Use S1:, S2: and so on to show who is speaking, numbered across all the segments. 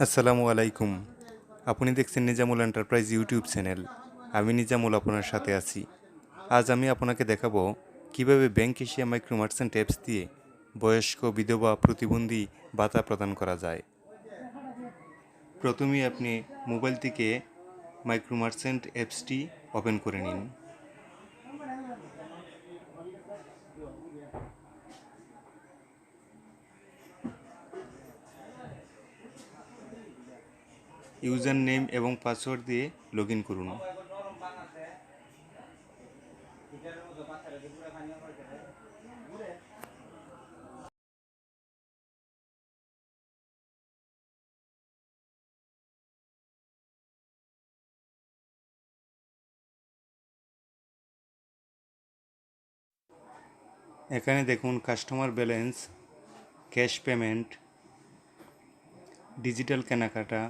S1: আসসালামু আলাইকুম। আপনি দেখছেন নিজামুল এন্টারপ্রাইজ ইউটিউব চ্যানেল। আমি নিজামুল আপনার সাথে আছি। আজ আমি আপনাকে দেখাবো কিভাবে bank Asia micro merchant apps দিয়ে বয়স্ক বিধবা প্রতিবন্ধী ভাতা প্রদান করা যায়। প্রথমেই আপনি মোবাইল থেকে মাইক্রো মার্চেন্ট অ্যাপসটি ওপেন করে নিন। ইউজার নেম এবং পাসওয়ার্ড দিয়ে লগ ইন করুন। এখানে দেখুন customer balance, cash payment, digital কেনাকাটা,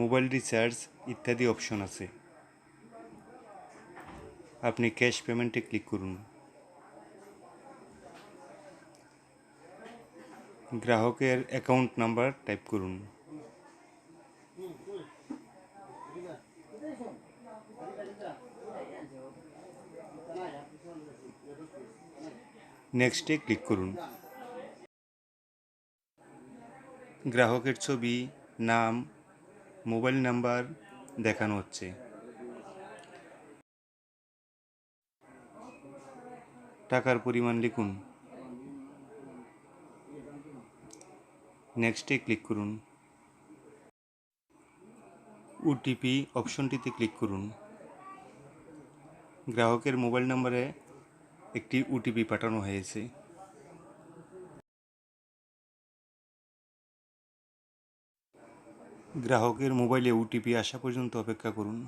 S1: মোবাইল রিচার্জ ইত্যাদি অপশন আছে। আপনি ক্যাশ পেমেন্টে ক্লিক করুন। গ্রাহকের অ্যাকাউন্ট নাম্বার টাইপ করুন। নেক্সটে ক্লিক করুন। গ্রাহকের ছবি, নাম, মোবাইল নাম্বার দেখানো হচ্ছে। টাকার পরিমাণ লিখুন। নেক্সটে ক্লিক করুন। ওটিপি অপশনটিতে ক্লিক করুন। গ্রাহকের মোবাইল নম্বরে একটি ওটিপি পাঠানো হয়েছে। গ্রাহকের মোবাইলে ওটিপি আসা পর্যন্ত অপেক্ষা করুন।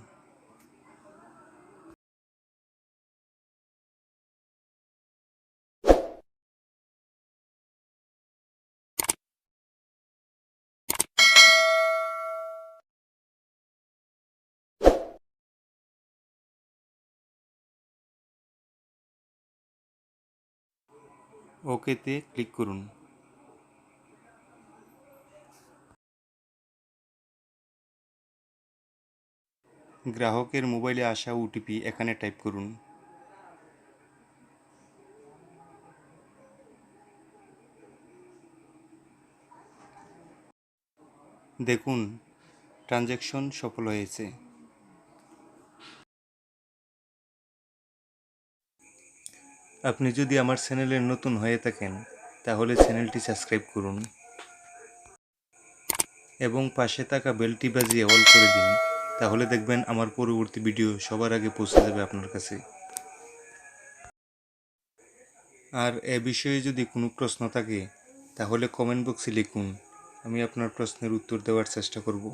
S1: ওকেতে ক্লিক করুন। গ্রাহকের মোবাইলে আসা ওটিপি এখানে টাইপ করুন। দেখুন ট্রানজ্যাকশন সফল হয়েছে। আপনি যদি আমার চ্যানেলের নতুন হয়ে থাকেন তাহলে চ্যানেলটি সাবস্ক্রাইব করুন এবং পাশে থাকা বেলটি বাজিয়ে অল করে দিন। তাহলে দেখবেন আমার পরবর্তী ভিডিও সবার আগে পৌঁছে যাবে আপনার কাছে। আর এ বিষয়ে যদি কোনো প্রশ্ন থাকে তাহলে কমেন্ট বক্সে লিখুন, আমি আপনার প্রশ্নের উত্তর দেওয়ার চেষ্টা করব।